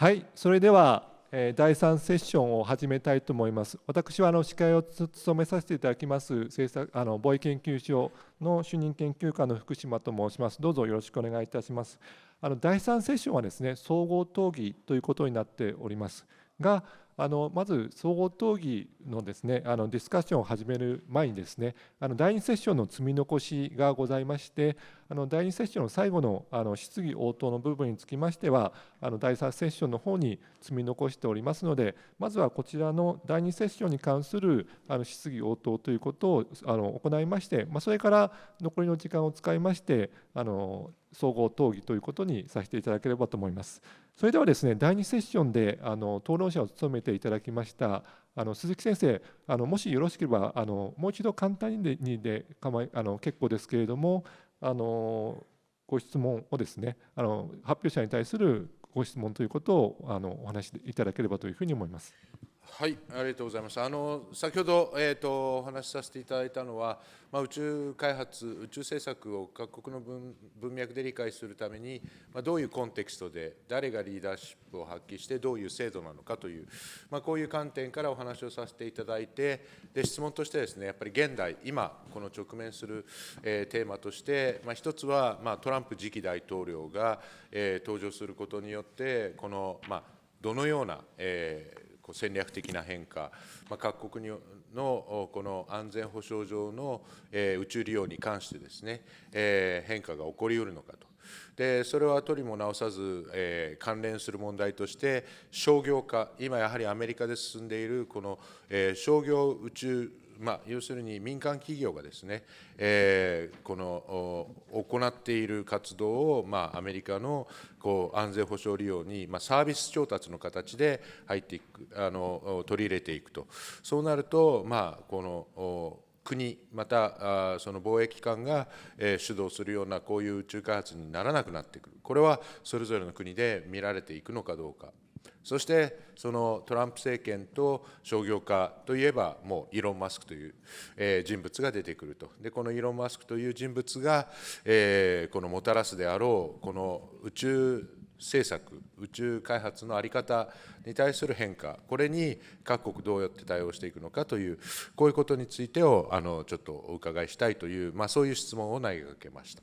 はい、それでは、第3セッションを始めたいと思います。私は司会を務めさせていただきます防衛研究所の主任研究官の福島と申します。どうぞよろしくお願いいたします。第3セッションはですね、総合討議ということになっておりますが、まず総合討議のですね、ディスカッションを始める前にですね、第2セッションの積み残しがございまして、第2セッションの最後の質疑応答の部分につきましては、第3セッションの方に積み残しておりますので、まずはこちらの第2セッションに関する質疑応答ということを行いまして、それから残りの時間を使いまして、総合討議ということにさせていただければと思います。それではですね、第2セッションで討論者を務めていただきました鈴木先生、もしよろしければもう一度簡単に結構ですけれども、ご質問をですね、発表者に対するご質問ということをお話しいただければというふうに思います。はい、ありがとうございます。先ほど、お話しさせていただいたのは、宇宙開発、宇宙政策を各国の文脈で理解するために、どういうコンテクストで、誰がリーダーシップを発揮して、どういう制度なのかという、こういう観点からお話をさせていただいて、で質問としてですね、やっぱり現代、今、この直面する、テーマとして、一つは、トランプ次期大統領が、登場することによって、この、どのような、戦略的な変化、各国のこの安全保障上の宇宙利用に関してですね、変化が起こりうるのかと。でそれは取りも直さず、関連する問題として商業化、今やはりアメリカで進んでいるこの、商業宇宙要するに民間企業がですね、この行っている活動を、アメリカの安全保障利用に、サービス調達の形で入っていく、取り入れていくと。そうなると、この国、またその防衛機関が主導するようなこういう宇宙開発にならなくなってくる。これはそれぞれの国で見られていくのかどうか。そしてそのトランプ政権と商業化といえばもうイーロン・マスクという、人物が出てくると。でこのイーロン・マスクという人物が、このもたらすであろうこの宇宙政策、宇宙開発の在り方に対する変化、これに各国どうやって対応していくのかという、こういうことについてをちょっとお伺いしたいという、そういう質問を投げかけました。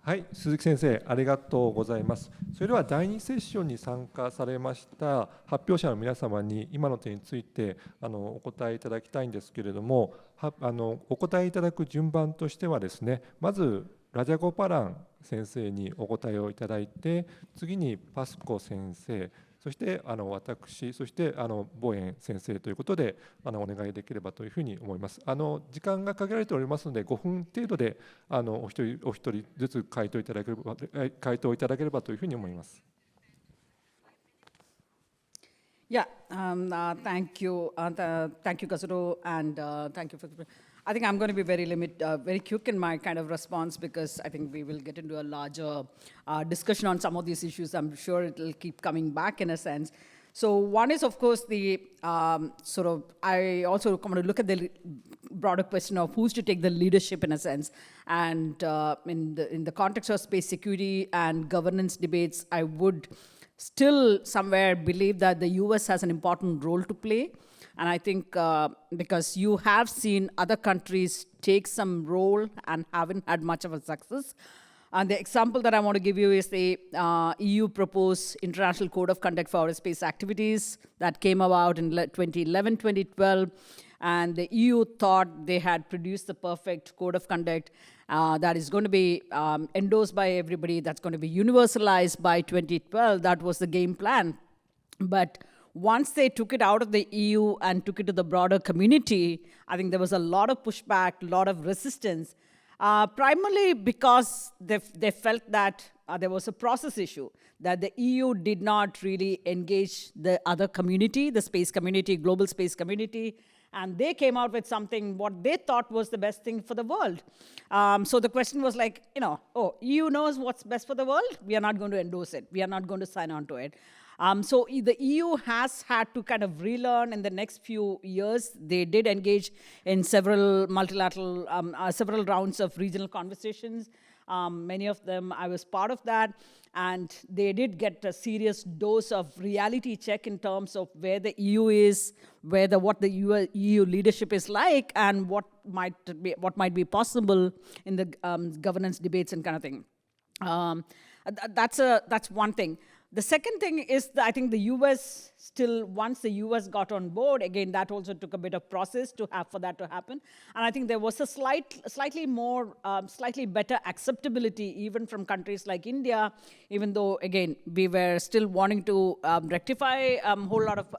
はい、鈴木先生、ありがとうございます。それでは第2セッションに参加されました発表者の皆様に今の点についてお答えいただきたいんですけれども、お答えいただく順番としてはですね、まずラジャゴパラン先生にお答えをいただいて、次にパスコ先生、そして私、そしてボエン先生ということでお願いできればというふうに思います。時間が限られておりますので、5分程度でお一人ずつ回答いただければというふうに思います。Yeah, thank you, Kazuto, and thank you for. I think I'm going to be very quick in my kind of response, because I think we will get into a larger discussion on some of these issues. I'm sure it will keep coming back in a sense. So one is, of course, the I also want to look at the broader question of who's to take the leadership in a sense. And in the context of space security and governance debates, I would still somewhere believe that the US has an important role to play. And I think because you have seen other countries take some role and haven't had much of a success. And the example that I want to give you is the EU proposed International Code of Conduct for Aerospace Activities that came about in 2011, 2012. And the EU thought they had produced the perfect code of conduct that is going to be endorsed by everybody, that's going to be universalized by 2012. That was the game plan. But once they took it out of the EU and took it to the broader community, I think there was a lot of pushback, a lot of resistance, primarily because they felt that there was a process issue, that the EU did not really engage the other community, the space community, global space community, and they came out with something what they thought was the best thing for the world. So the question was like, EU knows what's best for the world, we are not going to endorse it, we are not going to sign on to it. So the EU has had to kind of relearn in the next few years. They did engage in several multilateral, several rounds of regional conversations. Many of them, I was part of that. And they did get a serious dose of reality check in terms of where the EU is, what the EU leadership is like, and what might be possible in the governance debates and kind of thing. That's one thing. The second thing is that I think the US still, once the US got on board, again, that also took a bit of process for that to happen. And I think there was a slightly better acceptability even from countries like India, even though, again, we were still wanting to rectify a whole lot of,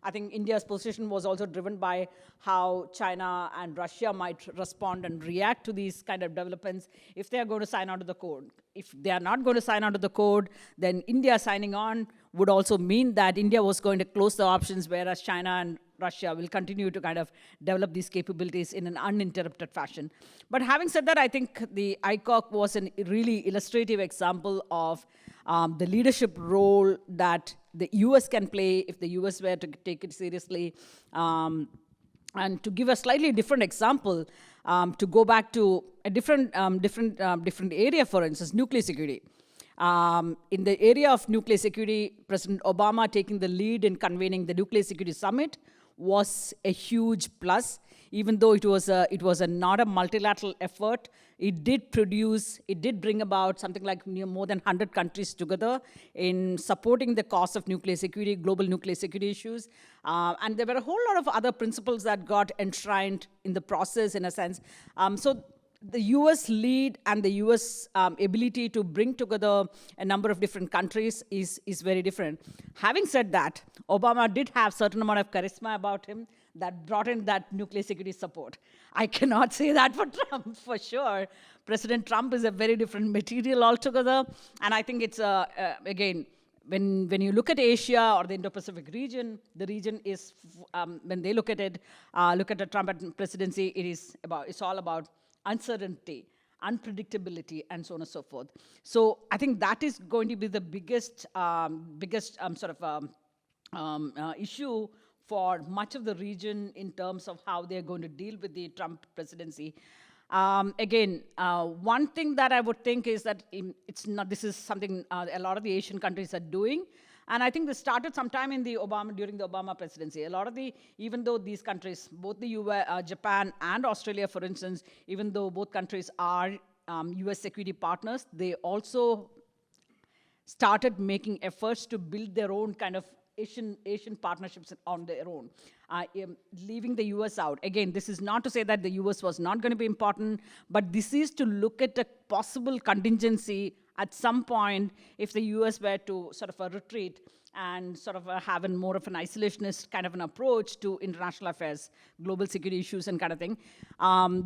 I think India's position was also driven by how China and Russia might respond and react to these kind of developments if they are going to sign on to the code. If they are not going to sign on to the code, then India signing on would also mean that India was going to close the options, whereas China and Russia will continue to kind of develop these capabilities in an uninterrupted fashion. But having said that, I think the ICOC was a really illustrative example of the leadership role that the US can play if the US were to take it seriously. And to give a slightly different example, to go back to a different area, for instance, nuclear security. In the area of nuclear security, President Obama taking the lead in convening the Nuclear Security Summit was a huge plus. Even though it was not a multilateral effort, it did bring about something like more than 100 countries together in supporting the cause of nuclear security, global nuclear security issues. And there were a whole lot of other principles that got enshrined in the process, in a sense. So the US lead and the US ability to bring together a number of different countries is very different. Having said that, Obama did have a certain amount of charisma about him that brought in that nuclear security support. I cannot say that for Trump, for sure. President Trump is a very different material altogether. And I think it's, again, when you look at Asia or the Indo-Pacific region, the region is, when they look at the Trump presidency, it's all about uncertainty, unpredictability, and so on and so forth. So I think that is going to be the biggest issue for much of the region in terms of how they're going to deal with the Trump presidency. Again, one thing that I would think is that this is something a lot of the Asian countries are doing. And I think this started sometime during the Obama presidency. Even though these countries, both the US, Japan and Australia, for instance, even though both countries are US security partners, they also started making efforts to build their own kind of Asian partnerships on their own, leaving the US out. Again, this is not to say that the US was not going to be important, but this is to look at a possible contingency at some point if the US were to sort of retreat and sort of have more of an isolationist kind of an approach to international affairs, global security issues and kind of thing.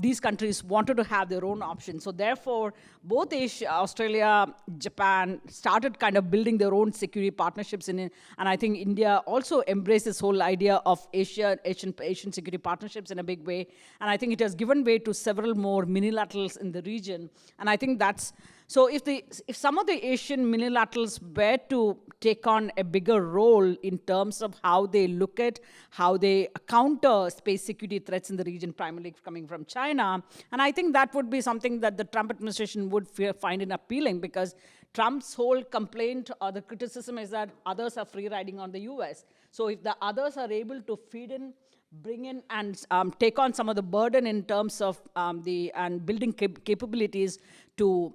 These countries wanted to have their own options. So therefore, both Asia, Australia, Japan started kind of building their own security partnerships in it. And I think India also embraced this whole idea of Asian security partnerships in a big way. And I think it has given way to several more minilaterals in the region. And I think that's, so if some of the Asian minilaterals were to take on a bigger role in terms of how they look at, how they counter space security threats in the region, primarily coming from China, and I think that would be something that the Trump administration would find it appealing, because Trump's whole complaint or the criticism is that others are free riding on the US. So if the others are able to feed in, bring in and take on some of the burden in terms of building capabilities to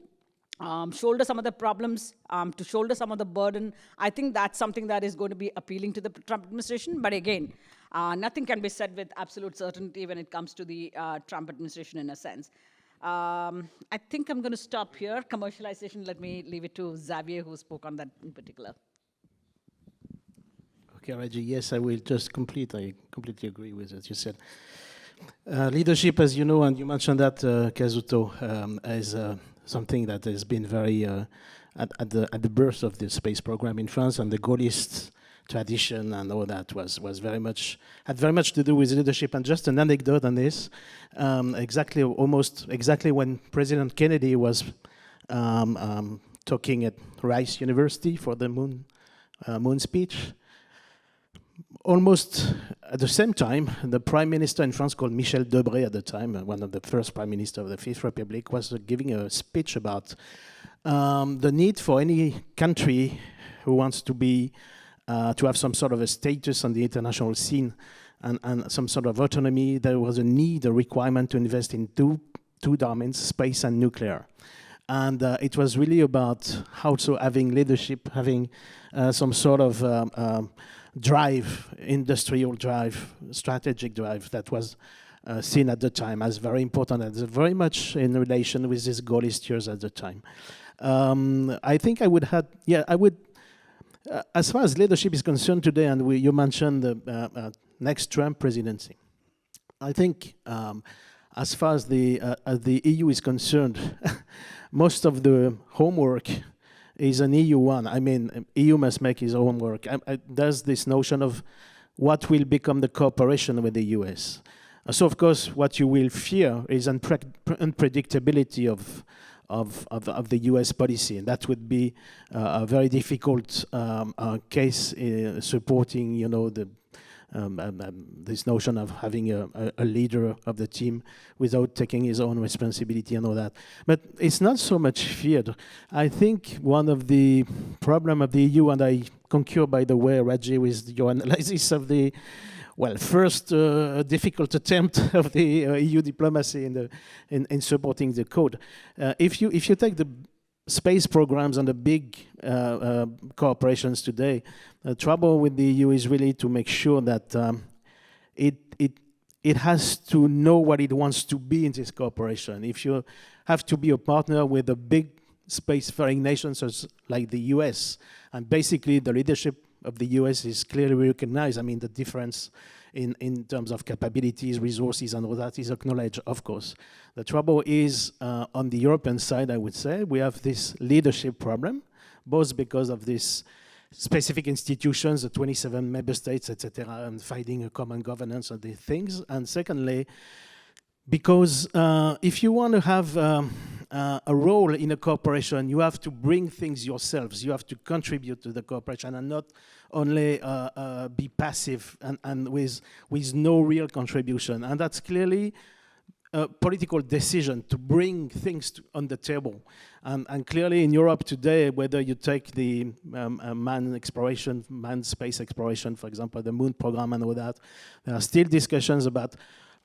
shoulder some of the problems, to shoulder some of the burden, I think that's something that is going to be appealing to the Trump administration. But again, nothing can be said with absolute certainty when it comes to the Trump administration in a sense. I think I'm going to stop here. Commercialization, let me leave it to Xavier, who spoke on that in particular. Okay, Raji, yes, I will just I completely agree with what you said. Leadership, as you know, and you mentioned that, Kazuto, is something that has been very at the birth of the space program in France, and the Gaullist tradition and all that had very much to do with leadership. And just an anecdote on this, almost exactly when President Kennedy was talking at Rice University for the moon speech, almost At the same time, the prime minister in France, called Michel Debré at the time, one of the first prime minister of the Fifth Republic, was giving a speech about the need for any country who wants to be to have some sort of a status on the international scene and some sort of autonomy. There was a need, a requirement to invest in two domains, space and nuclear. And it was really about also having leadership, having some sort of drive, industrial drive, strategic drive that was seen at the time as very important and very much in relation with these Gaullist years at the time. I think I would have, as far as leadership is concerned today, and you mentioned the next Trump presidency, I think as far as the EU is concerned, most of the homework is an EU one. I mean, EU must make its homework. There's this notion of what will become the cooperation with the US. So, of course, what you will fear is unpredictability of the US policy, and that would be a very difficult case supporting, you know, this notion of having a leader of the team without taking his own responsibility and all that. But it's not so much feared. I think one of the problem of the EU, and I concur, by the way, Raji, with your analysis of the first difficult attempt of the EU diplomacy in supporting the code. If you take the space programs and the big corporations today, the trouble with the EU is really to make sure that it has to know what it wants to be in this cooperation. If you have to be a partner with a big spacefaring nation like the US, and basically the leadership of the US is clearly recognized. I mean, the difference in terms of capabilities, resources, and all that is acknowledged, of course. The trouble is, on the European side, I would say, we have this leadership problem, both because of these specific institutions, the 27 member states, etc., and finding a common governance of these things, and secondly, because if you want to have a role in a cooperation, you have to bring things yourselves. You have to contribute to the cooperation and not only be passive and with no real contribution. And that's clearly a political decision to bring things on the table. And clearly in Europe today, whether you take the manned space exploration, for example, the moon program and all that, there are still discussions about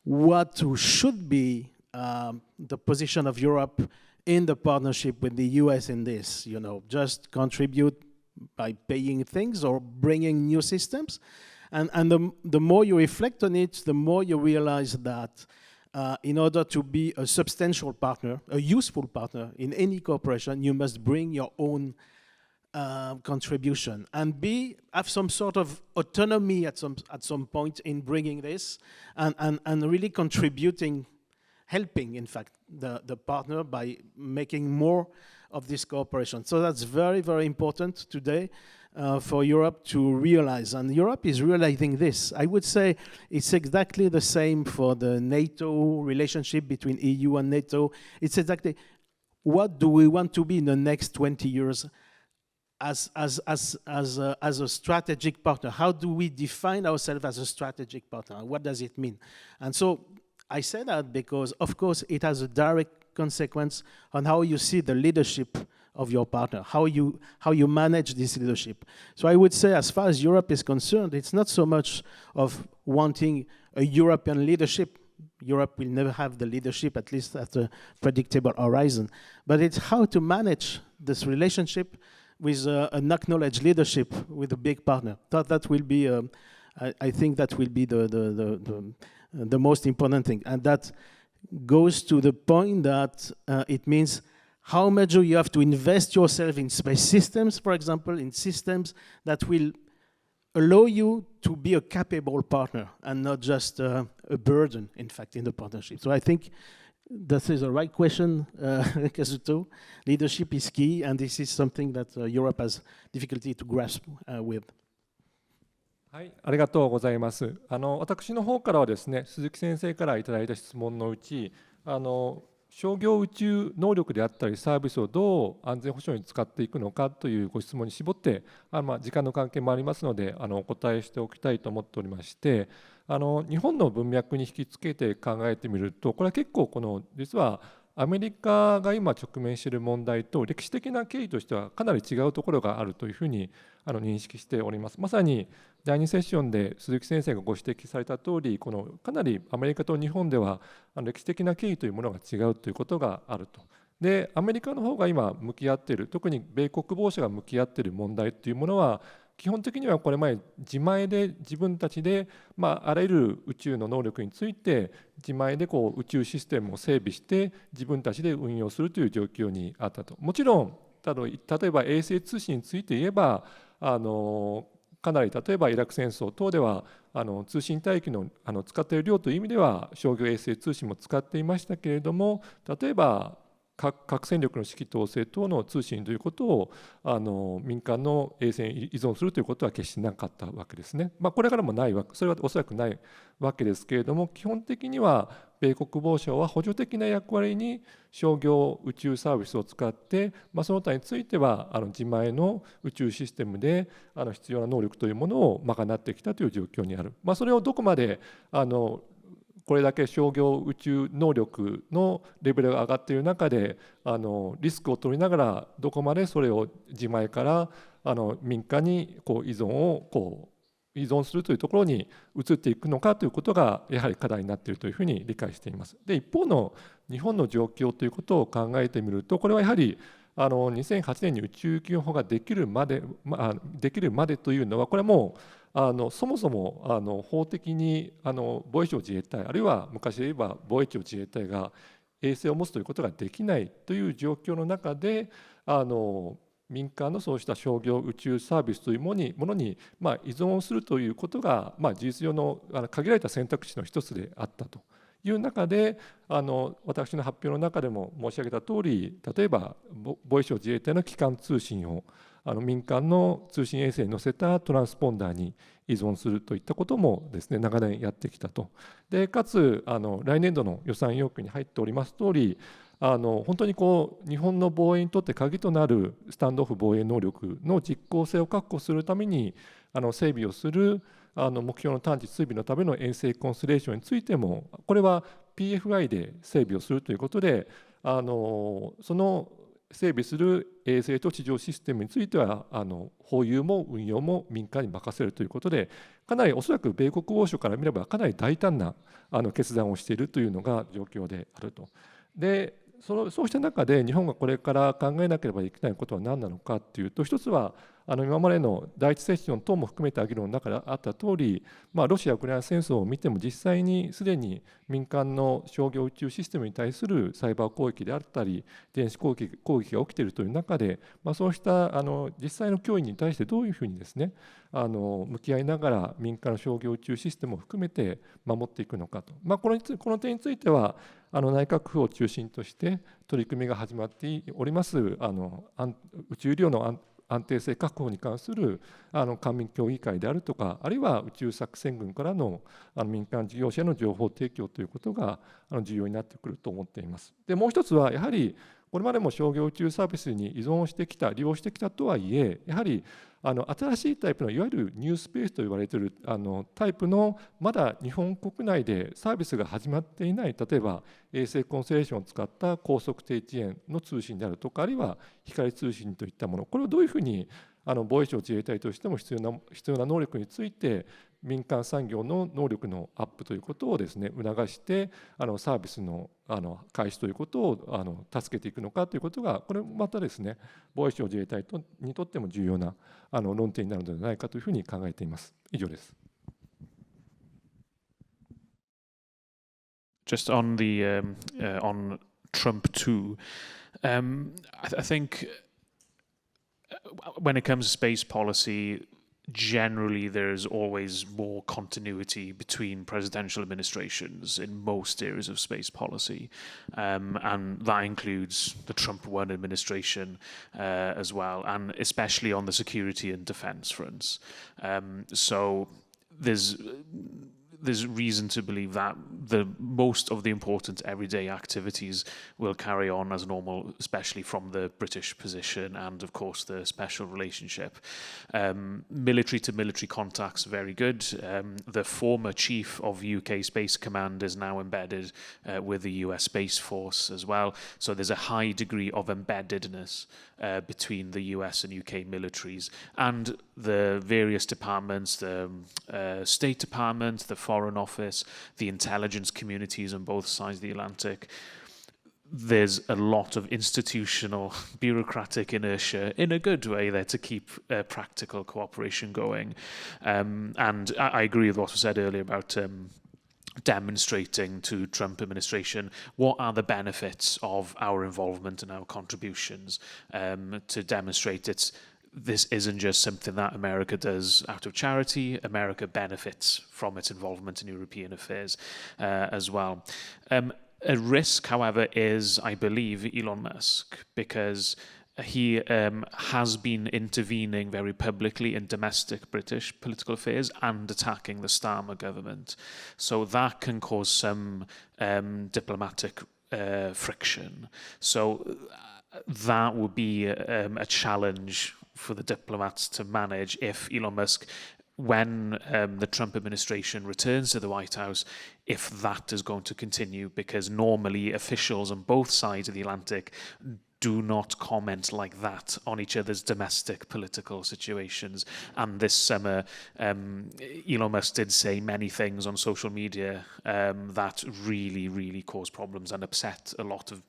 what should be the position of Europe in the partnership with the US in this, you know, just contribute by paying things or bringing new systems. And the more you reflect on it, the more you realize that in order to be a substantial partner, a useful partner in any cooperation, you must bring your own contribution and have some sort of autonomy at some point in bringing this and really contributing, helping, in fact, the partner by making more of this cooperation. So that's very, very important today for Europe to realize. And Europe is realizing this. I would say it's exactly the same for the NATO relationship between EU and NATO. It's exactly what do we want to be in the next 20 years as a strategic partner. How do we define ourselves as a strategic partner? What does it mean? And so I say that because, of course, it has a direct consequence on how you see the leadership of your partner, how you manage this leadership. So I would say, as far as Europe is concerned, it's not so much of wanting a European leadership. Europe will never have the leadership, at least at a predictable horizon. But it's how to manage this relationship with an acknowledged leadership with a big partner. That will be, I think that will be the most important thing. And that goes to the point that it means how much you have to invest yourself in space systems, for example, in systems that will allow you to be a capable partner and not just a burden, in fact, in the partnership. So I think that is the right question, Yasuhito. Leadership is key, and this is something that Europe has difficulty to grasp with. はい、ありがとうございます。私の方からはですね、鈴木先生からいただいた質問のうち、商業宇宙能力であったりサービスをどう安全保障に使っていくのかというご質問に絞って、時間の関係もありますのでお答えしておきたいと思っておりまして、日本の文脈に引き付けて考えてみると、これは結構実はアメリカが今直面している問題と歴史的な経緯としてはかなり違うところがあるというふうに認識しております。まさに第2セッションで鈴木先生がご指摘された通り、かなりアメリカと日本では歴史的な経緯というものが違うということがあると。で、アメリカの方が今向き合っている、特に米国防省が向き合っている問題というものは、基本的にはこれまで自前で自分たちで、あらゆる宇宙の能力について自前で宇宙システムを整備して自分たちで運用するという状況にあったと。もちろん例えば衛星通信について言えばかなり例えばイラク戦争等では通信帯域の使っている量という意味では商業衛星通信も使っていましたけれども、例えば核戦力の指揮統制等の通信ということを民間の衛星に依存するということは決してなかったわけですね。これからもないわけ、それはおそらくないわけですけれども、基本的には米国防省は補助的な役割に商業宇宙サービスを使って、その他については自前の宇宙システムで必要な能力というものを賄ってきたという状況にある。それをどこまでこれだけ商業宇宙能力のレベルが上がっている中でリスクを取りながらどこまでそれを自前から民間に依存するというところに移っていくのかということがやはり課題になっているというふうに理解しています。で、一方の日本の状況ということを考えてみると、これはやはり2008年に宇宙基本法ができるまでというのは、これはもうそもそも法的に防衛省自衛隊、あるいは昔で言えば防衛庁自衛隊が衛星を持つということができないという状況の中で民間のそうした商業宇宙サービスというものに依存するということが事実上の限られた選択肢の一つであったという中で、私の発表の中でも申し上げた通り、例えば防衛省自衛隊の基幹通信を民間の通信衛星に載せたトランスポンダーに依存するといったこともですね、長年やってきたと。でかつ来年度の予算要求に入っております通り、本当に日本の防衛にとって鍵となるスタンドオフ防衛能力の実効性を確保するために整備をする目標の探知追尾のための遠征コンステレーションについても、これは PFI で整備をするということで、その整備する衛星と地上システムについては保有も運用も民間に任せるということで、かなりおそらく米国防省から見ればかなり大胆な決断をしているというのが状況であると。でそうした中で日本がこれから考えなければいけないことは何なのかというと、一つは今までの第1セッション等も含めた議論の中であった通り、ロシア・ウクライナ戦争を見ても実際にすでに民間の商業宇宙システムに対するサイバー攻撃であったり電子攻撃が起きているという中で、そうした実際の脅威に対してどういうふうにですね向き合いながら民間の商業宇宙システムを含めて守っていくのかと、この点については内閣府を中心として取り組みが始まっております宇宙医療の安定性確保に関する官民協議会であるとか、あるいは宇宙作戦群からの民間事業者への情報提供ということが重要になってくると思っています。でもう一つはやはりこれまでも商業宇宙サービスに依存してきた利用してきたとはいえ、やはり新しいタイプのいわゆるニュースペースと言われているタイプのまだ日本国内でサービスが始まっていない、例えば衛星コンステレーションを使った高速低遅延の通信であるとか、あるいは光通信といったもの、これをどういうふうに防衛省自衛隊としても必要な能力について民間産業の能力のアップということをですね促してサービスの開始ということを助けていくのかということが、これまたですね防衛省自衛隊にとっても重要な論点になるのではないかというふうに考えています。以上です。Just on the on Trump too, I think when it comes to space policy, generally there's always more continuity between presidential administrations in most areas of space policy, and that includes the Trump 1 administration as well, and especially on the security and defense fronts. So there's reason to believe that most of the important everyday activities will carry on as normal, especially from the British position and, of course, the special relationship. Military to military contacts, very good. The former chief of UK Space Command is now embedded with the US Space Force as well. So there's a high degree of embeddedness between the US and UK militaries, and the various departments, the State Department, the Foreign Office, the intelligence communities on both sides of the Atlantic. There's a lot of institutional bureaucratic inertia in a good way there to keep practical cooperation going. And I agree with what was said earlier about demonstrating to Trump administration what are the benefits of our involvement and our contributions, to demonstrate this isn't just something that America does out of charity. America benefits from its involvement in European affairs as well. A risk, however, is, I believe, Elon Musk, because he has been intervening very publicly in domestic British political affairs and attacking the Starmer government. So that can cause some diplomatic friction. So that would be a challenge for the diplomats to manage if Elon Musk, when the Trump administration returns to the White House, if that is going to continue, because normally officials on both sides of the Atlantic do not comment like that on each other's domestic political situations. And this summer, Elon Musk did say many things on social media that really, really caused problems and upset a lot of,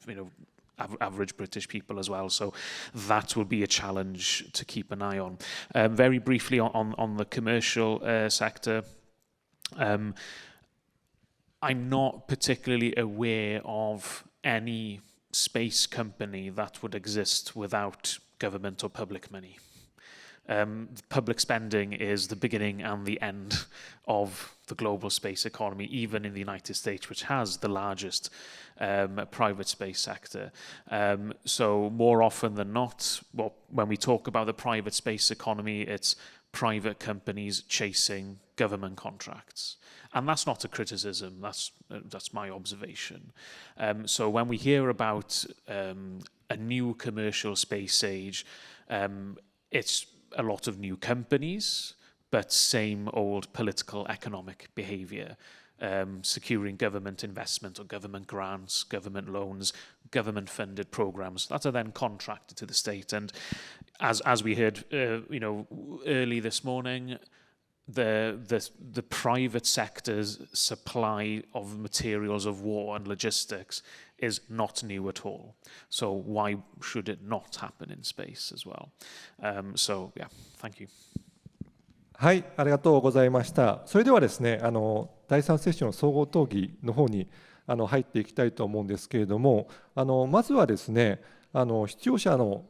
average British people as well. So that will be a challenge to keep an eye on. Very briefly on the commercial sector, I'm not particularly aware of any space company that would exist without government or public money. Public spending is the beginning and the end of the global space economy, even in the United States, which has the largest private space sector. So more often than not, when we talk about the private space economy, it's private companies chasing government contracts. And that's not a criticism, that's my observation. So when we hear about a new commercial space age, it's a lot of new companies, but same old political economic behavior, securing government investment or government grants, government loans, government-funded programs that are then contracted to the state. And as we heard, early this morning, the private sector's supply of materials of war and logistics is not new at all. So why should it not happen in space as well? So yeah, thank you. はい、ありがとうございました。それではですね、第3セッション総合討議の方に入っていきたいと思うんですけれども、まずはですね、視聴者の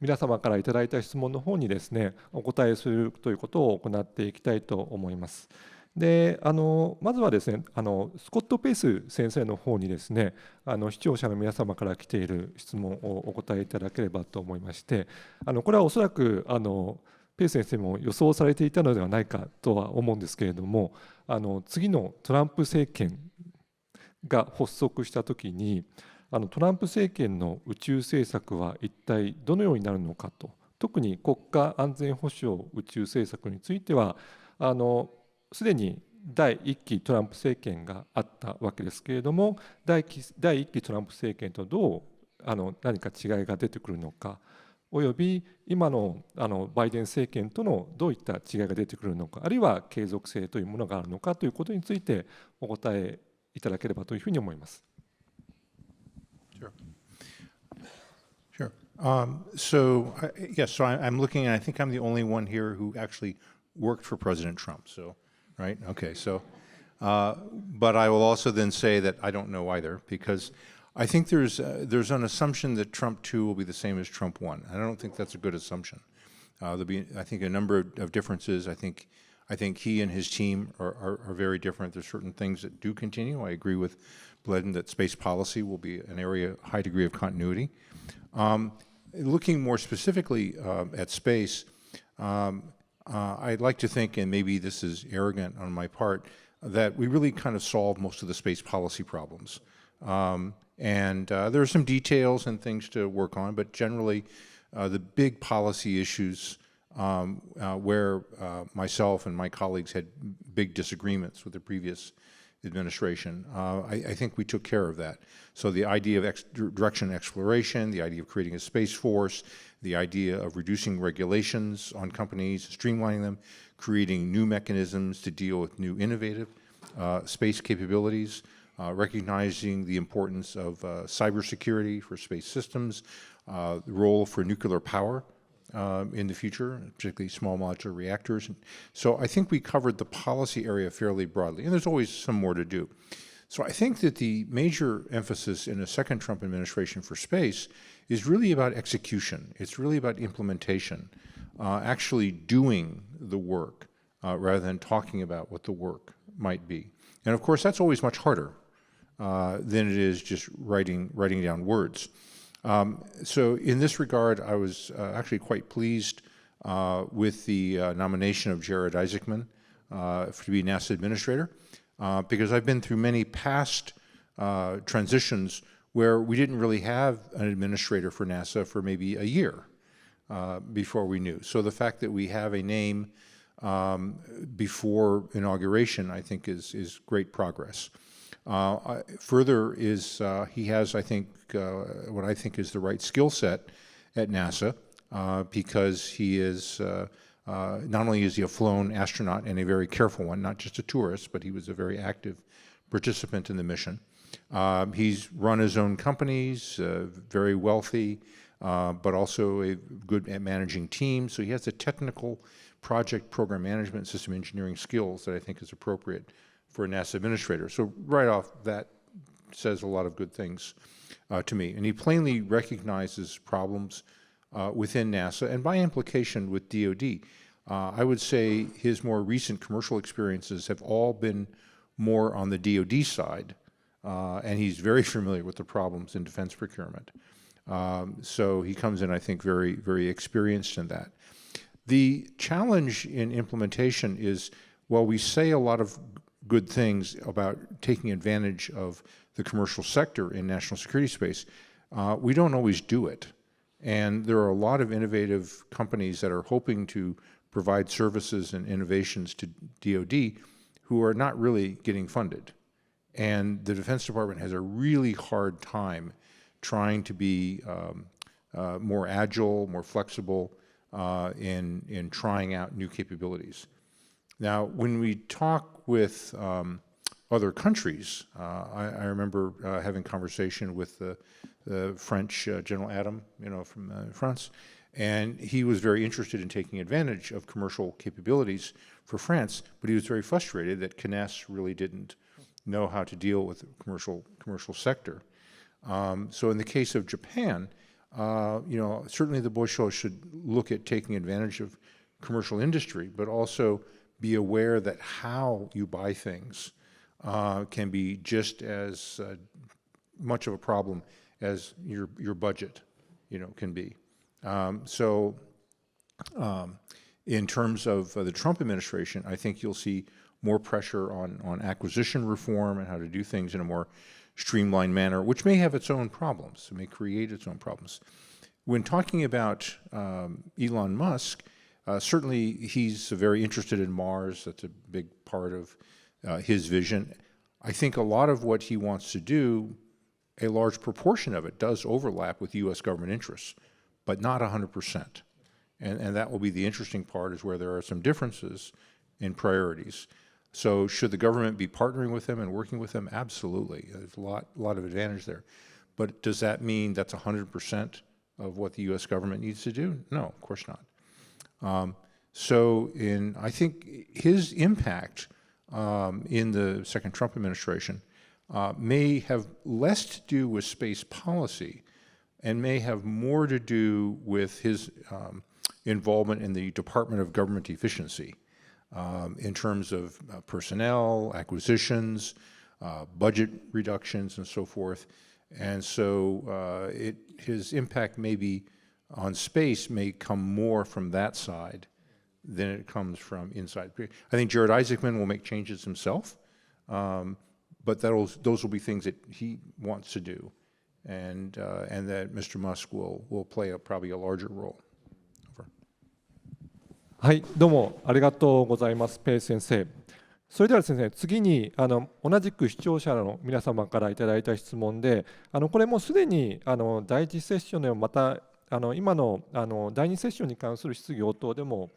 皆様からいただいた質問の方にですね、お答えするということを行っていきたいと思います。で、まずはですね、スコット・ペイス先生の方にですね、視聴者の皆様から来ている質問をお答えいただければと思いまして、これはおそらくペイス先生も予想されていたのではないかとは思うんですけれども、次のトランプ政権が発足したときに、トランプ政権の宇宙政策は一体どのようになるのかと、特に国家安全保障宇宙政策についてはすでに第1期トランプ政権があったわけですけれども、第1期トランプ政権とどう何か違いが出てくるのか、および今のバイデン政権とのどういった違いが出てくるのか、あるいは継続性というものがあるのかということについてお答えいただければというふうに思います。Sure. So I'm looking, and I think I'm the only one here who actually worked for President Trump. So, right? Okay. So, but I will also then say that I don't know either, because I think there's an assumption that Trump 2 will be the same as Trump 1. And I don't think that's a good assumption. There'll be, I think, a number of differences. I think he and his team are very different. There's certain things that do continue. I agree with Bledin that space policy will be an area, high degree of continuity. Looking more specifically at space, I'd like to think, and maybe this is arrogant on my part, that we really kind of solve most of the space policy problems. There are some details and things to work on, but generally the big policy issues where myself and my colleagues had big disagreements with the previous administration, I think we took care of that. So the idea of direction exploration, the idea of creating a space force, the idea of reducing regulations on companies, streamlining them, creating new mechanisms to deal with new innovative space capabilities, recognizing the importance of cybersecurity for space systems, the role for nuclear power in the future, particularly small modular reactors. So I think we covered the policy area fairly broadly, and there's always some more to do. So I think that the major emphasis in a second Trump administration for space is really about execution. It's really about implementation, actually doing the work rather than talking about what the work might be. And of course, that's always much harder than it is just writing down words. So in this regard, I was actually quite pleased with the nomination of Jared Isaacman to be NASA administrator, because I've been through many past transitions where we didn't really have an administrator for NASA for maybe a year before we knew. So the fact that we have a name before inauguration, I think, is great progress. Further is he has, I think, what I think is the right skill set at NASA, because he is, not only is he a flown astronaut and a very careful one, not just a tourist, but he was a very active participant in the mission. He's run his own companies, very wealthy, but also good at managing teams. So he has the technical project program management system engineering skills that I think is appropriate for a NASA administrator. So right off, that says a lot of good things to me. And he plainly recognizes problems within NASA, and by implication with DoD. I would say his more recent commercial experiences have all been more on the DoD side, and he's very familiar with the problems in defense procurement. So he comes in, I think, very, very experienced in that. The challenge in implementation is, while we say a lot of good things about taking advantage of the commercial sector in national security space, we don't always do it. And there are a lot of innovative companies that are hoping to provide services and innovations to DoD who are not really getting funded. And the Defense Department has a really hard time trying to be more agile, more flexible in trying out new capabilities. Now, when we talk with other countries, I remember having conversation with the French General Adam, from France, and he was very interested in taking advantage of commercial capabilities for France, but he was very frustrated that CNES really didn't know how to deal with the commercial sector. So in the case of Japan, certainly the Boisho should look at taking advantage of commercial industry, but also be aware that how you buy things can be just as much of a problem as your budget, can be. In terms of the Trump administration, I think you'll see more pressure on acquisition reform and how to do things in a more streamlined manner, which may have its own problems. It may create its own problems. When talking about Elon Musk, certainly he's very interested in Mars. That's a big part of his vision. I think a lot of what he wants to do, a large proportion of it does overlap with U.S. government interests, but not 100%. And that will be the interesting part, is where there are some differences in priorities. So should the government be partnering with them and working with them? Absolutely. There's a lot of advantage there. But does that mean that's 100% of what the U.S. government needs to do? No, of course not. I think his impact in the second Trump administration may have less to do with space policy and may have more to do with his involvement in the Department of Government Efficiency in terms of personnel, acquisitions, budget reductions, and so forth. And so his impact maybe on space may come more from that side than it comes from inside. I think Jared Isaacman will make changes himself But those will be things that he wants to do, and that Mr. Musk will play probably a larger role. Over. はい、どうもありがとうございます、ペイ先生。それではですね、次に同じく視聴者の皆様からいただいた質問で、これもすでに第1セッションでもまた今の第2セッションに関する質疑応答でも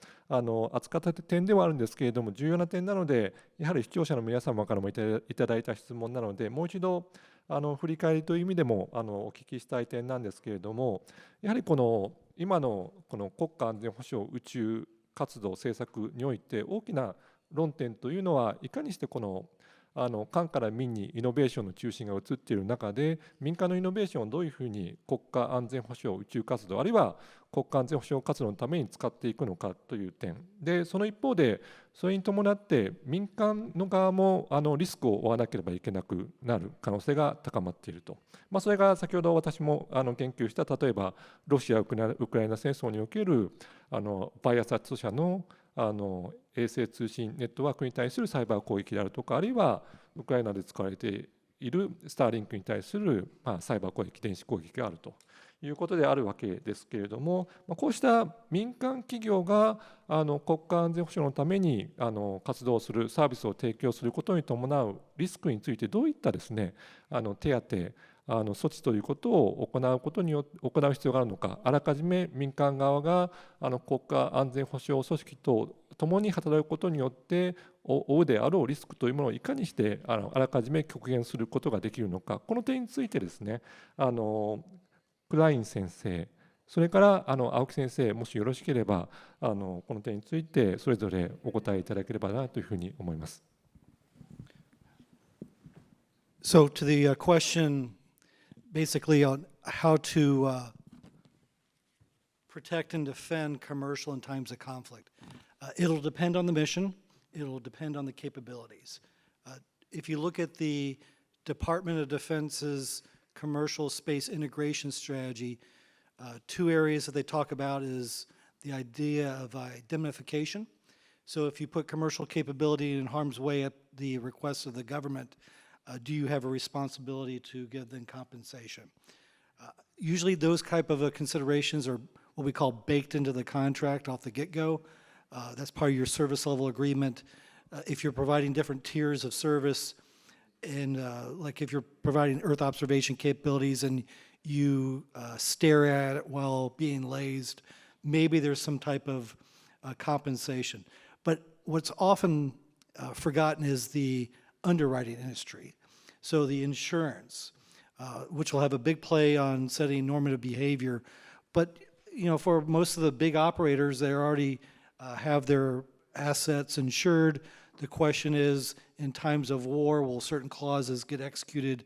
扱った点ではあるんですけれども、重要な点なので、やはり視聴者の皆様からもいただいた質問なので、もう一度振り返りという意味でもお聞きしたい点なんですけれども、やはり今のこの国家安全保障宇宙活動政策において大きな論点というのは、いかにして官から民にイノベーションの中心が移っている中で、民間のイノベーションをどういうふうに国家安全保障宇宙活動、あるいは国家安全保障活動のために使っていくのかという点で、その一方でそれに伴って民間の側もリスクを負わなければいけなくなる可能性が高まっていると、それが先ほど私も研究した例えばロシア・ウクライナ戦争におけるバイアサット社の衛星通信ネットワークに対するサイバー攻撃であるとか、あるいはウクライナで使われているスターリンクに対するサイバー攻撃、電子攻撃があるということであるわけですけれども、こうした民間企業が国家安全保障のために活動する、サービスを提供することに伴うリスクについてどういったですね手当措置ということを行う必要があるのか、あらかじめ民間側が国家安全保障組織と共に働くことによって負うであろうリスクというものをいかにしてあらかじめ極限することができるのか、この点についてですねクライン先生、それから青木先生、もしよろしければこの点についてそれぞれお答えいただければなというふうに思います。So to the question basically on how to protect and defend commercial in times of conflict. It'll depend on the mission. It'll depend on the capabilities. If you look at the Department of Defense's commercial space integration strategy, two areas that they talk about is the idea of indemnification. So if you put commercial capability in harm's way at the request of the government, do you have a responsibility to give them compensation? Usually those type of considerations are what we call baked into the contract off the get-go. That's part of your service level agreement. If you're providing different tiers of service, and like if you're providing Earth observation capabilities and you stare at it while being lased, maybe there's some type of compensation. But what's often forgotten is the underwriting industry. So the insurance, which will have a big play on setting normative behavior. But for most of the big operators, they already have their assets insured. The question is, in times of war, will certain clauses get executed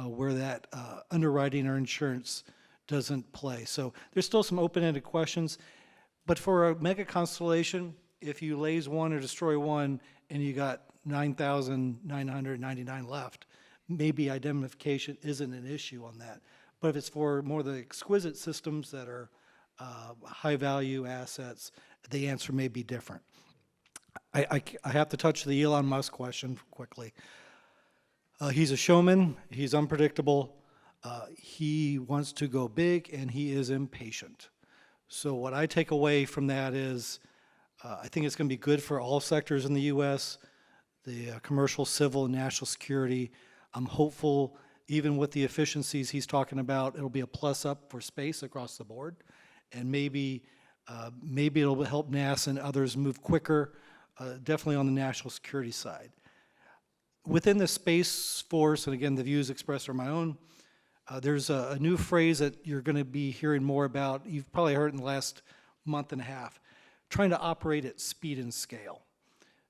where that underwriting or insurance doesn't play? So there's still some open-ended questions. But for a mega constellation, if you laze one or destroy one and you got 9,999 left, maybe indemnification isn't an issue on that. But if it's for more of the exquisite systems that are high-value assets, the answer may be different. I have to touch the Elon Musk question quickly. He's a showman. He's unpredictable. He wants to go big, and he is impatient. So what I take away from that is I think it's going to be good for all sectors in the U.S., the commercial, civil, and national security. I'm hopeful, even with the efficiencies he's talking about, it'll be a plus up for space across the board. And maybe it'll help NASA and others move quicker, definitely on the national security side. Within the Space Force, and again, the views expressed are my own, there's a new phrase that you're going to be hearing more about. You've probably heard in the last month and a half, trying to operate at speed and scale.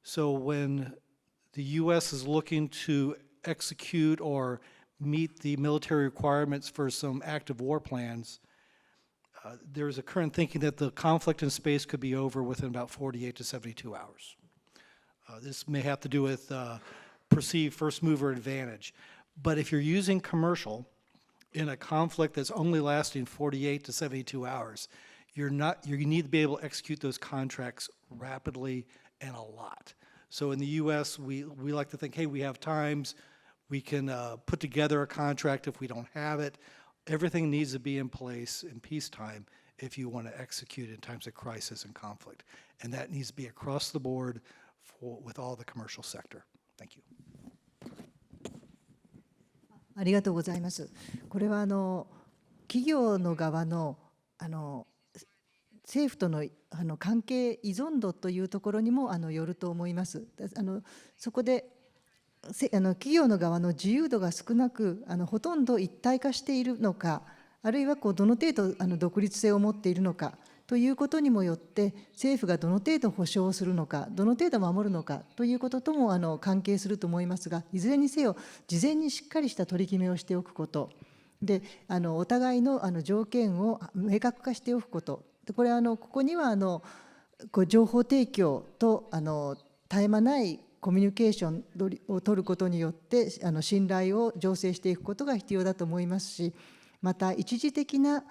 So when the U.S. is looking to execute or meet the military requirements for some active war plans, there's a current thinking that the conflict in space could be over within about 48 to 72 hours. This may have to do with perceived first mover advantage. But if you're using commercial in a conflict that's only lasting 48 to 72 hours, you need to be able to execute those contracts rapidly and a lot. So in the U.S., we like to think, hey, we have times, we can put together a contract if we don't have it. Everything needs to be in place in peacetime if you want to execute in times of crisis and conflict. And that needs to be across the board with all the commercial sector. Thank you. ありがとうございます。これは企業の側の政府との関係依存度というところにもよると思います。そこで企業の側の自由度が少なくほとんど一体化しているのか、あるいはどの程度独立性を持っているのかということにもよって政府がどの程度保障するのか、どの程度守るのかということとも関係すると思いますが、いずれにせよ事前にしっかりした取り決めをしておくことで、お互いの条件を明確化しておくこと、これここには情報提供と絶え間ないコミュニケーションを取ることによって信頼を醸成していくことが必要だと思いますし、また一時的な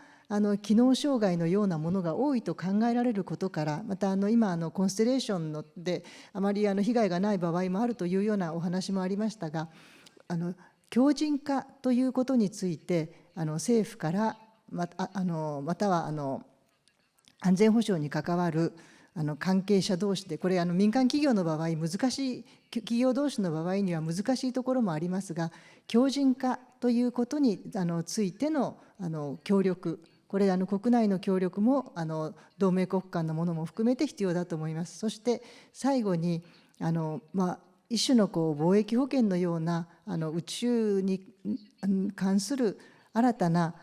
機能障害のようなものが多いと考えられることから、また今コンステレーションであまり被害がない場合もあるというようなお話もありましたが、強靭化ということについて政府からまたは安全保障に関わる関係者同士で、これ民間企業の場合難しい、企業同士の場合には難しいところもありますが、強靭化ということについての協力、これ国内の協力も同盟国間のものも含めて必要だと思います。そして最後に一種の貿易保険のような宇宙に関する新たな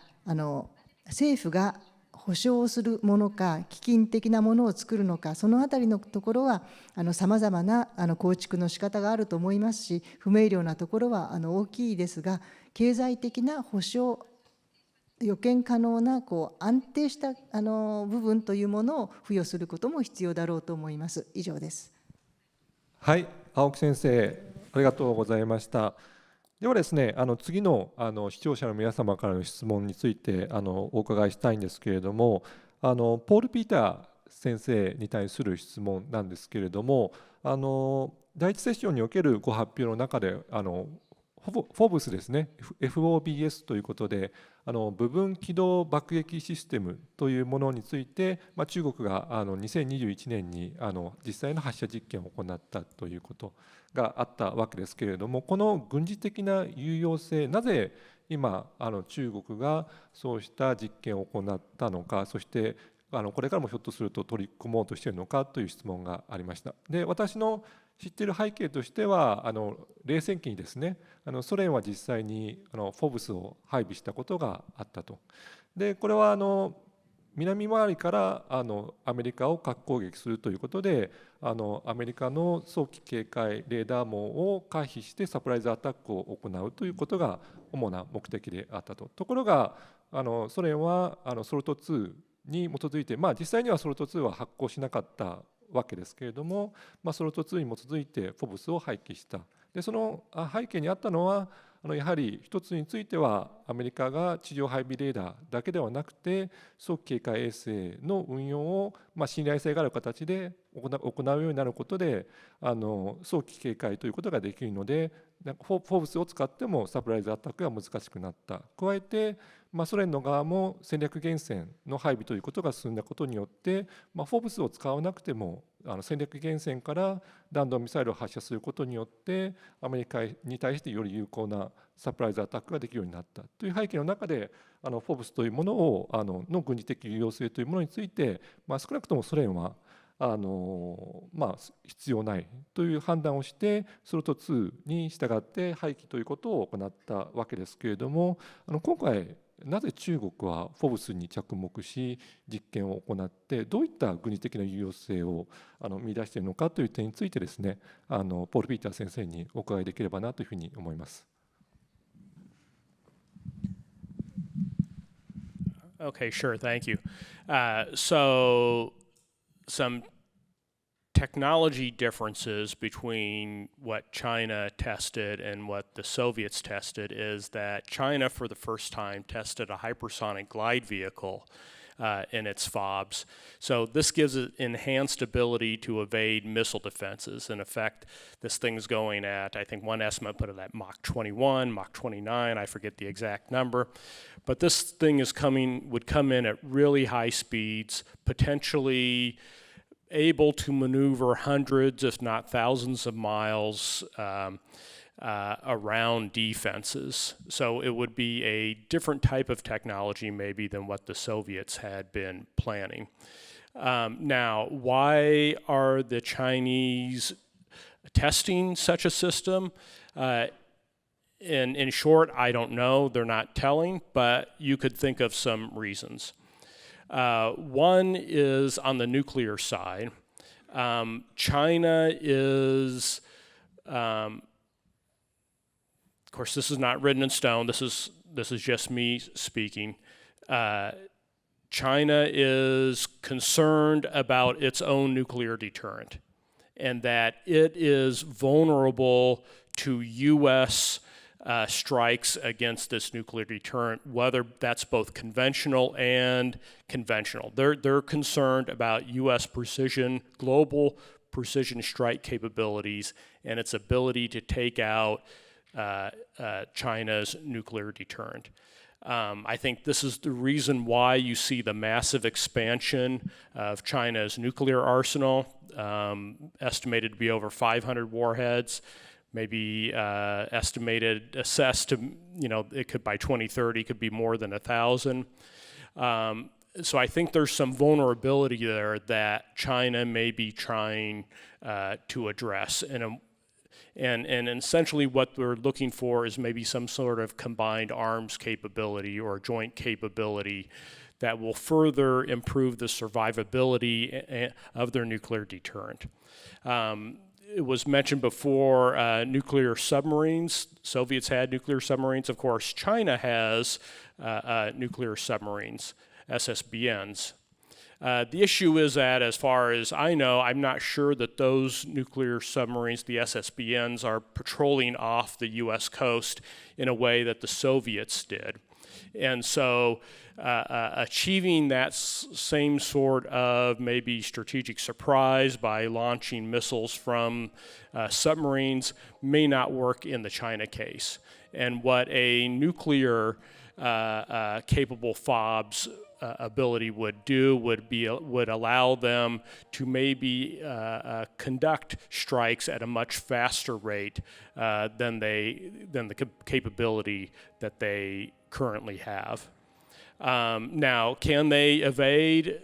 政府が保証するものか基金的なものを作るのか、そのあたりのところはさまざまな構築の仕方があると思いますし、不明瞭なところは大きいですが、経済的な保障、予見可能な安定した部分というものを付与することも必要だろうと思います。以上です。はい、青木先生、ありがとうございました。ではですね、次の視聴者の皆様からの質問についてお伺いしたいんですけれども、ポール・ピーター先生に対する質問なんですけれども、第一セッションにおけるご発表の中でFOBSですね、FOBS ということで部分機動爆撃システムというものについて、中国が2021年に実際の発射実験を行ったということがあったわけですけれども、この軍事的な有用性、なぜ今中国がそうした実験を行ったのか、そしてこれからもひょっとすると取り組もうとしているのかという質問がありました。で、私の知っている背景としては冷戦期にですね、ソ連は実際にFOBSを配備したことがあったと。でこれは南回りからアメリカを核攻撃するということでアメリカの早期警戒レーダー網を回避してサプライズアタックを行うということが主な目的であったと。ところがソ連はソルト2に基づいて、実際にはソルト2は発行しなかったわけですけれども、ソルト2に基づいて FOBS を廃棄した。でその背景にあったのはやはり一つについてはアメリカが地上配備レーダーだけではなくて早期警戒衛星の運用を信頼性がある形で行うようになることで早期警戒ということができるのでFOBS を使ってもサプライズアタックが難しくなった。加えてソ連の側も戦略原潜の配備ということが進んだことによってFOBS を使わなくても戦略原潜から弾道ミサイルを発射することによってアメリカに対してより有効なサプライズアタックができるようになったという背景の中でFOBS というものをの軍事的有用性というものについて少なくともソ連は必要ないという判断をしてソルト2に従って廃棄ということを行ったわけですけれども今回なぜ中国はFOBSに着目し実験を行ってどういった軍事的な有用性を見出しているのかという点についてですねポール・ピーター先生にお伺いできればなというふうに思います。Okay, sure, thank you. So some technology differences between what China tested and what the Soviets tested is that China for the first time tested a hypersonic glide vehicle in its FOBs. So this gives it enhanced ability to evade missile defenses. In effect, this thing's going at, I think one estimate put it at Mach 21, Mach 29, I forget the exact number. But this thing would come in at really high speeds, potentially able to maneuver hundreds, if not thousands of miles around defenses. So it would be a different type of technology maybe than what the Soviets had been planning. Now, why are the Chinese testing such a system? In short, I don't know. They're not telling, but you could think of some reasons. One is on the nuclear side. China is, of course, this is not written in stone. This is just me speaking. China is concerned about its own nuclear deterrent, and that it is vulnerable to U.S. Strikes against this nuclear deterrent, whether that's both conventional and conventional. They're concerned about U.S. global precision strike capabilities and its ability to take out China's nuclear deterrent. I think this is the reason why you see the massive expansion of China's nuclear arsenal, estimated to be over 500 warheads. Maybe assessed to, it could by 2030 could be more than 1,000. So I think there's some vulnerability there that China may be trying to address. And essentially what we're looking for is maybe some sort of combined arms capability or joint capability that will further improve the survivability of their nuclear deterrent. It was mentioned before, nuclear submarines. Soviets had nuclear submarines. Of course, China has nuclear submarines, SSBNs. The issue is that, as far as I know, I'm not sure that those nuclear submarines, the SSBNs, are patrolling off the U.S. coast in a way that the Soviets did. And so achieving that same sort of maybe strategic surprise by launching missiles from submarines may not work in the China case. And what a nuclear capable FOBs ability would do would allow them to maybe conduct strikes at a much faster rate than the capability that they currently have. Now, can they evade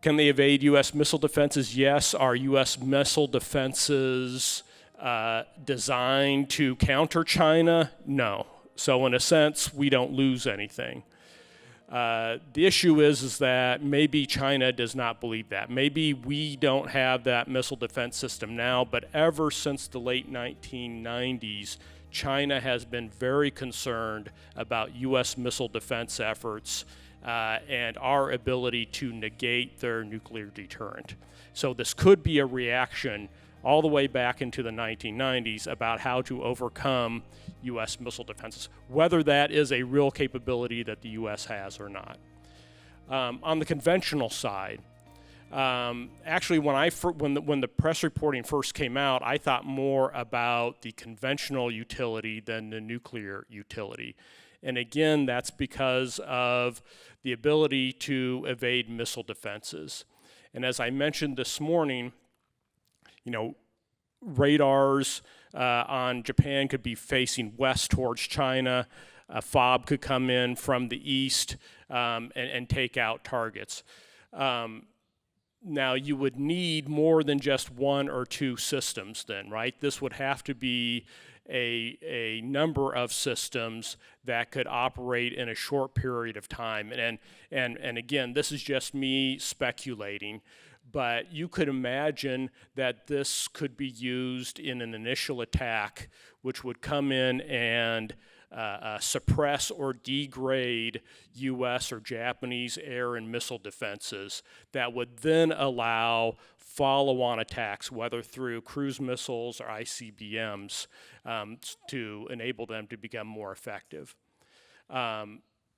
U.S. missile defenses? Yes. Are U.S. missile defenses designed to counter China? No. So in a sense, we don't lose anything. The issue is that maybe China does not believe that. Maybe we don't have that missile defense system now, but ever since the late 1990s, China has been very concerned about U.S. missile defense efforts and our ability to negate their nuclear deterrent. So this could be a reaction all the way back into the 1990s about how to overcome U.S. missile defenses, whether that is a real capability that the U.S. has or not. On the conventional side, actually, when the press reporting first came out, I thought more about the conventional utility than the nuclear utility. And again, that's because of the ability to evade missile defenses. And as I mentioned this morning, radars on Japan could be facing west towards China. A FOB could come in from the east and take out targets. Now, you would need more than just one or two systems then, right? This would have to be a number of systems that could operate in a short period of time. And again, this is just me speculating, but you could imagine that this could be used in an initial attack, which would come in and suppress or degrade U.S. or Japanese air and missile defenses that would then allow follow-on attacks, whether through cruise missiles or ICBMs, to enable them to become more effective.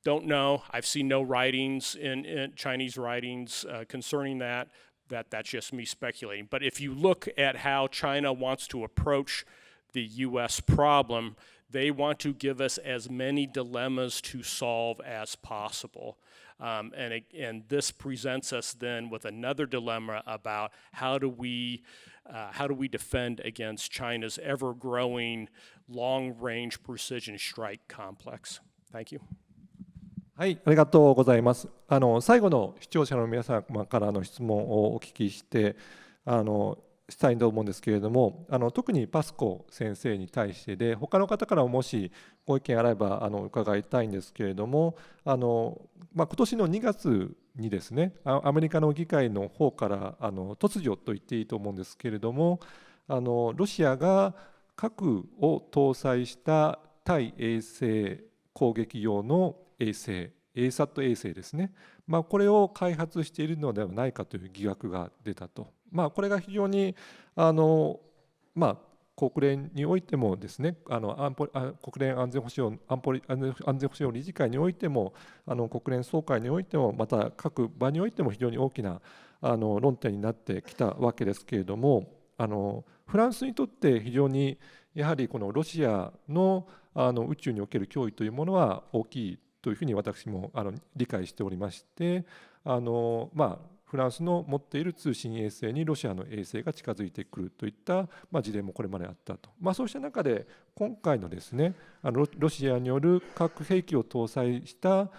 Don't know. I've seen no writings in Chinese writings concerning that. That's just me speculating. But if you look at how China wants to approach the U.S. problem, they want to give us as many dilemmas to solve as possible. And this presents us then with another dilemma about how do we defend against China's ever-growing long-range precision strike complex. Thank you. はい、ありがとうございます。最後の視聴者の皆様からの質問をお聞きしてしたいと思うんですけれども、特にパスコ先生に対してで、他の方からももしご意見あれば伺いたいんですけれども、今年の2月にですね、アメリカの議会の方から突如と言っていいと思うんですけれども、ロシアが核を搭載した対衛星攻撃用の衛星、ASAT 衛星ですね、これを開発しているのではないかという疑惑が出たと。これが非常に国連においてもですね、国連安全保障理事会においても国連総会においても、また各場においても非常に大きな論点になってきたわけですけれども、フランスにとって非常にやはりこのロシアの宇宙における脅威というものは大きいというふうに私も理解しておりまして、フランスの持っている通信衛星にロシアの衛星が近づいてくるといった事例もこれまであったと。そうした中で今回のですね、ロシアによる核兵器を搭載した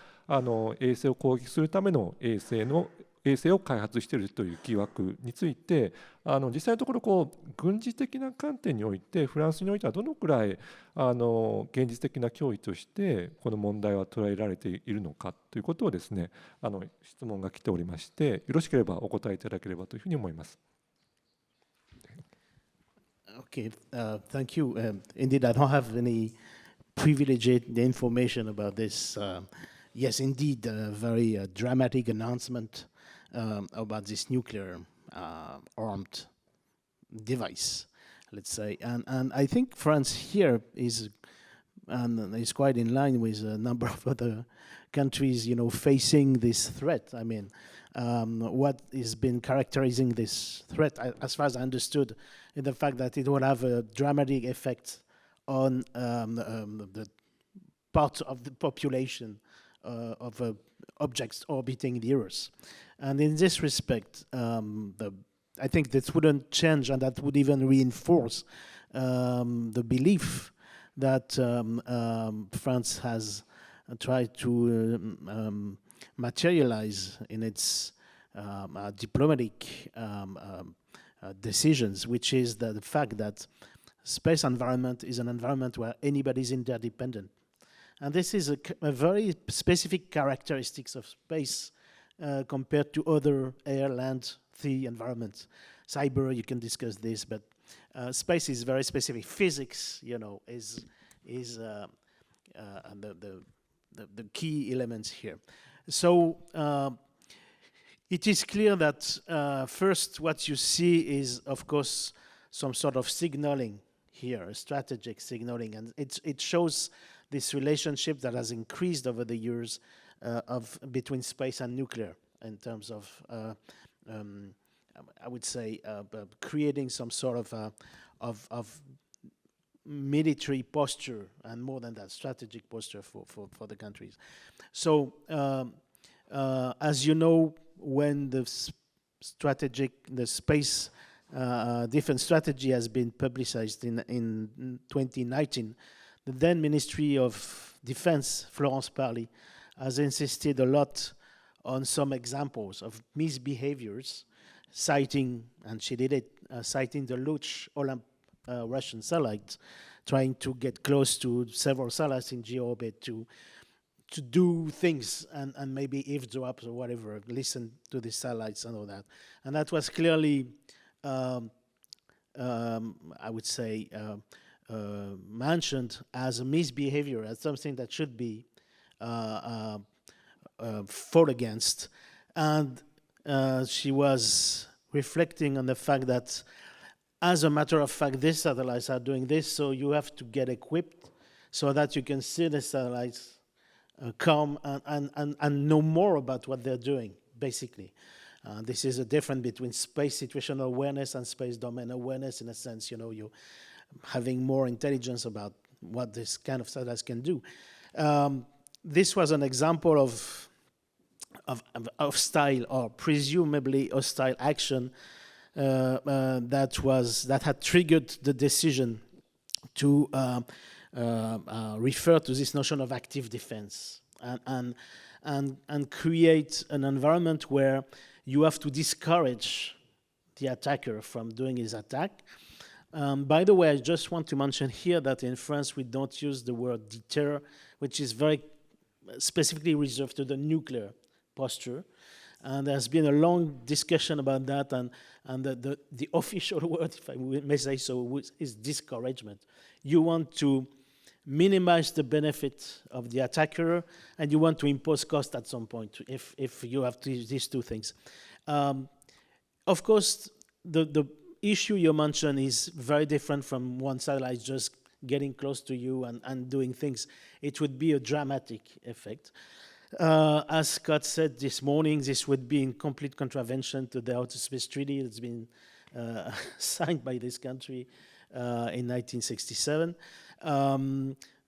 衛星を攻撃するための衛星を開発しているという疑惑について、実際のところ軍事的な観点においてフランスにおいてはどのくらい現実的な脅威としてこの問題は捉えられているのかということをですね、質問が来ておりまして、よろしければお答えいただければというふうに思います。Okay, thank you. Indeed, I don't have any privileged information about this. Yes, indeed, a very dramatic announcement about this nuclear armed device, let's say. And I think France here is quite in line with a number of other countries, facing this threat. I mean, what has been characterizing this threat, as far as I understood, is the fact that it will have a dramatic effect on the part of the population of objects orbiting the Earth. And in this respect, I think that wouldn't change, and that would even reinforce the belief that France has tried to materialize in its diplomatic decisions, which is the fact that space environment is an environment where anybody is interdependent. And this is a very specific characteristics of space compared to other air, land, sea environments. Cyber, you can discuss this, but space is very specific. Physics, is the key elements here. So it is clear that first what you see is, of course, some sort of signaling here, a strategic signaling, and it shows this relationship that has increased over the years between space and nuclear in terms of, I would say, creating some sort of military posture, and more than that, strategic posture for the countries. So, as you know, when the space defense strategy has been publicized in 2019, the then Ministry of Defense, Florence Parly, has insisted a lot on some examples of misbehaviors, citing, and she did it, citing the Luch Olymp Russian satellites, trying to get close to several satellites in geo-orbit to do things and maybe eavesdrop or whatever, listen to the satellites and all that. And that was clearly, I would say, mentioned as a misbehavior, as something that should be fought against. And she was reflecting on the fact that, as a matter of fact, these satellites are doing this, so you have to get equipped so that you can see the satellites come and know more about what they're doing, basically. This is a difference between space situational awareness and space domain awareness. In a sense, you're having more intelligence about what this kind of satellites can do. This was an example of hostile or presumably hostile action that had triggered the decision to refer to this notion of active defense and create an environment where you have to discourage the attacker from doing his attack. By the way, I just want to mention here that in France we don't use the word deter, which is very specifically reserved to the nuclear posture. And there's been a long discussion about that, and the official word, if I may say so, is discouragement. You want to minimize the benefit of the attacker, and you want to impose cost at some point if you have these two things. Of course, the issue you mentioned is very different from one satellite just getting close to you and doing things. It would be a dramatic effect. As Scott said this morning, this would be in complete contravention to the Outer Space Treaty that's been signed by this country in 1967.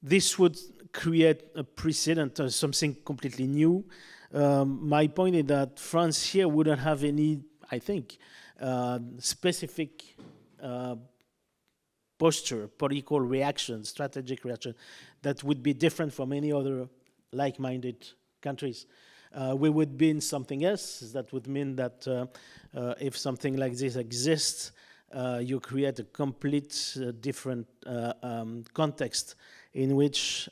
This would create a precedent or something completely new. My point is that France here wouldn't have any, I think, specific posture, political reaction, strategic reaction that would be different from any other like-minded countries. We would be in something else. That would mean that if something like this exists, you create a complete different context in which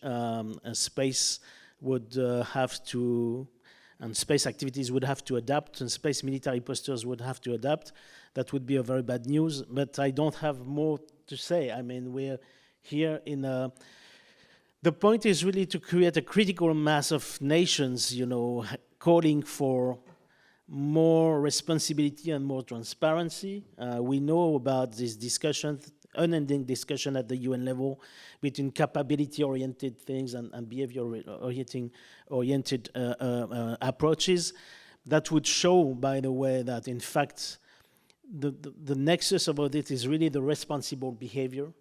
space would have to, and space activities would have to adapt, and space military postures would have to adapt. That would be a very bad news, but I don't have more to say. I mean, we're here in a... The point is really to create a critical mass of nations, calling for more responsibility and more transparency. We know about this discussion, unending discussion at the UN level between capability-oriented things and behavior-oriented approaches. That would show, by the way, that in fact, the nexus about it is really the responsible behavior.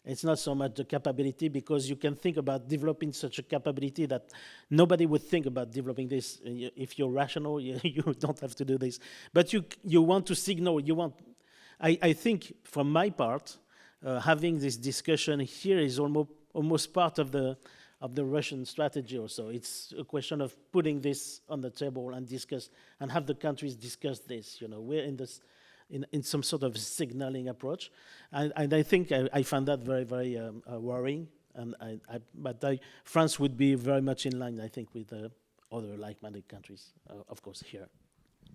It's not so much the capability, because you can think about developing such a capability that nobody would think about developing this. If you're rational, you don't have to do this. But you want to signal, I think, from my part, having this discussion here is almost part of the Russian strategy also. It's a question of putting this on the table and discuss, and have the countries discuss this. We're in this, in some sort of signaling approach. And I think I found that very, very worrying. But France would be very much in line, I think, with other like-minded countries, of course, here.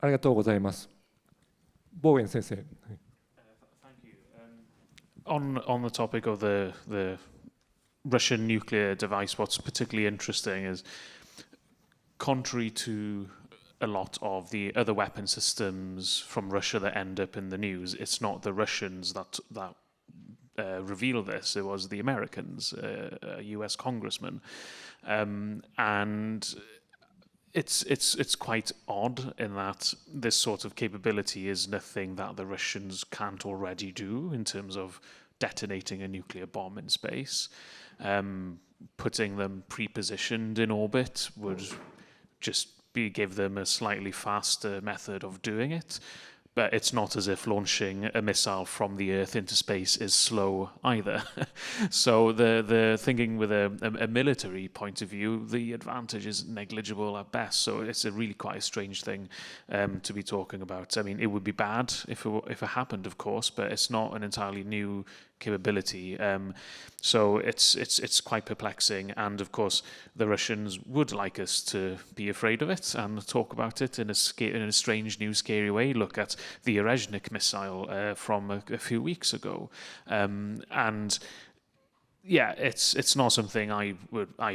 ありがとうございます。ボーエン先生。Thank you. On the topic of the Russian nuclear device, what's particularly interesting is, contrary to a lot of the other weapon systems from Russia that end up in the news, it's not the Russians that reveal this. It was the Americans, a US congressman, and it's quite odd in that this sort of capability is nothing that the Russians can't already do in terms of detonating a nuclear bomb in space. Putting them pre-positioned in orbit would just give them a slightly faster method of doing it. But it's not as if launching a missile from the Earth into space is slow either. So the thinking with a military point of view, the advantage is negligible at best. So it's a really quite a strange thing to be talking about. I mean, it would be bad if it happened, of course, but it's not an entirely new capability. So it's quite perplexing. And of course, the Russians would like us to be afraid of it and talk about it in a strange, new, scary way. Look at the Orezhnik missile from a few weeks ago. And yeah, it's not something I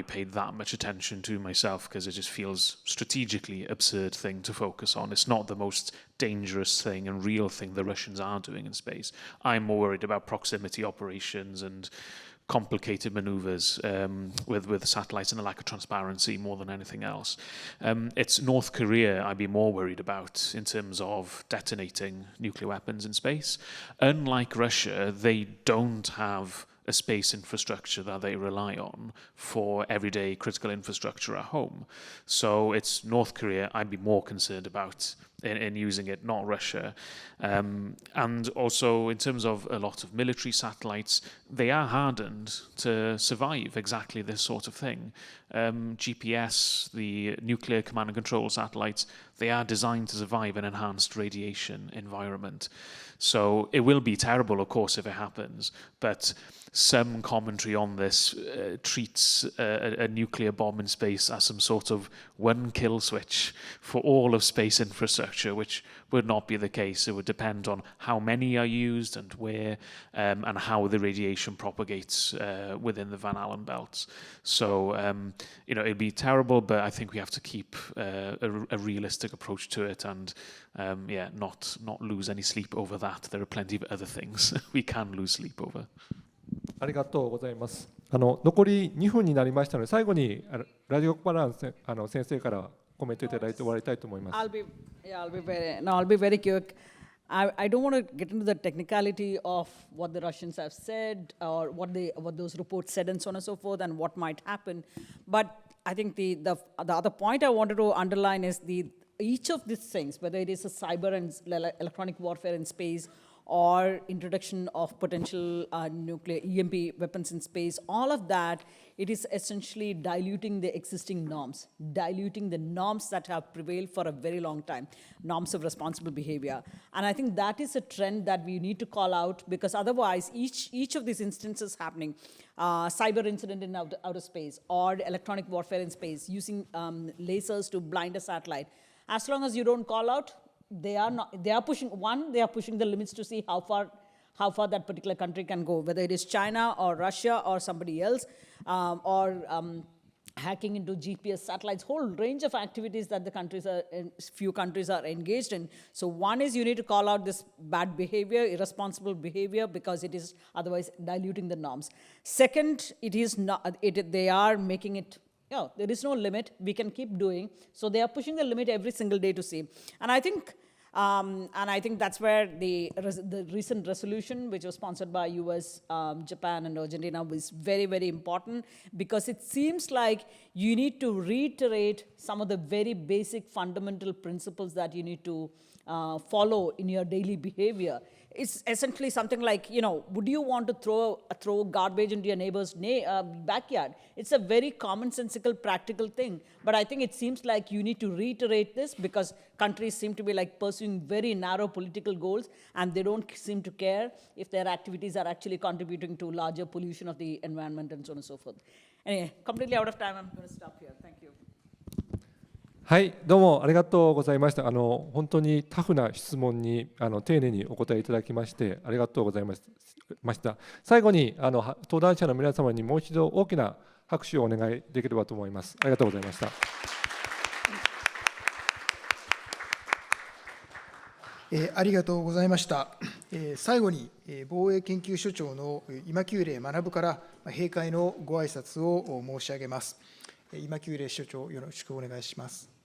paid that much attention to myself, because it just feels strategically absurd thing to focus on. It's not the most dangerous thing and real thing the Russians are doing in space. I'm more worried about proximity operations and complicated maneuvers with satellites and a lack of transparency more than anything else. It's North Korea I'd be more worried about in terms of detonating nuclear weapons in space. Unlike Russia, they don't have a space infrastructure that they rely on for everyday critical infrastructure at home. So it's North Korea I'd be more concerned about in using it, not Russia. And also in terms of a lot of military satellites, they are hardened to survive exactly this sort of thing. GPS, the nuclear command and control satellites, they are designed to survive an enhanced radiation environment. So it will be terrible, of course, if it happens, but some commentary on this treats a nuclear bomb in space as some sort of one kill switch for all of space infrastructure, which would not be the case. It would depend on how many are used and where, and how the radiation propagates within the Van Allen belts. So, it'd be terrible, but I think we have to keep a realistic approach to it and, not lose any sleep over that. There are plenty of other things we can lose sleep over. ありがとうございます。残り2分になりましたので、最後にラジオバランス先生からコメントいただいて終わりたいと思います。I'll be very quick. I don't want to get into the technicality of what the Russians have said or what those reports said and so on and so forth and what might happen. But I think the other point I wanted to underline is each of these things, whether it is a cyber and electronic warfare in space or introduction of potential nuclear EMP weapons in space, all of that, it is essentially diluting the existing norms, diluting the norms that have prevailed for a very long time, norms of responsible behavior. And I think that is a trend that we need to call out, because otherwise each of these instances happening, cyber incident in outer space or electronic warfare in space, using lasers to blind a satellite, as long as you don't call out, they are pushing the limits to see how far that particular country can go, whether it is China or Russia or somebody else, or hacking into GPS satellites, whole range of activities that few countries are engaged in. So one is you need to call out this bad behavior, irresponsible behavior, because it is otherwise diluting the norms. Second, they are making it, there is no limit. We can keep doing. So they are pushing the limit every single day to see. And I think that's where the recent resolution, which was sponsored by US, Japan, and Argentina, was very, very important, because it seems like you need to reiterate some of the very basic fundamental principles that you need to follow in your daily behavior. It's essentially something like, would you want to throw garbage into your neighbor's backyard? It's a very commonsensical, practical thing. But I think it seems like you need to reiterate this, because countries seem to be pursuing very narrow political goals, and they don't seem to care if their activities are actually contributing to larger pollution of the environment and so on and so forth. Anyway, completely out of time. I'm going to stop here. Thank you. はい、どうもありがとうございました。本当にタフな質問に丁寧にお答えいただきましてありがとうございました。最後に登壇者の皆様にもう一度大きな拍手をお願いできればと思います。ありがとうございました。ありがとうございました。最後に防衛研究所長の今久礼学から閉会のご挨拶を申し上げます。今久礼所長、よろしくお願いします。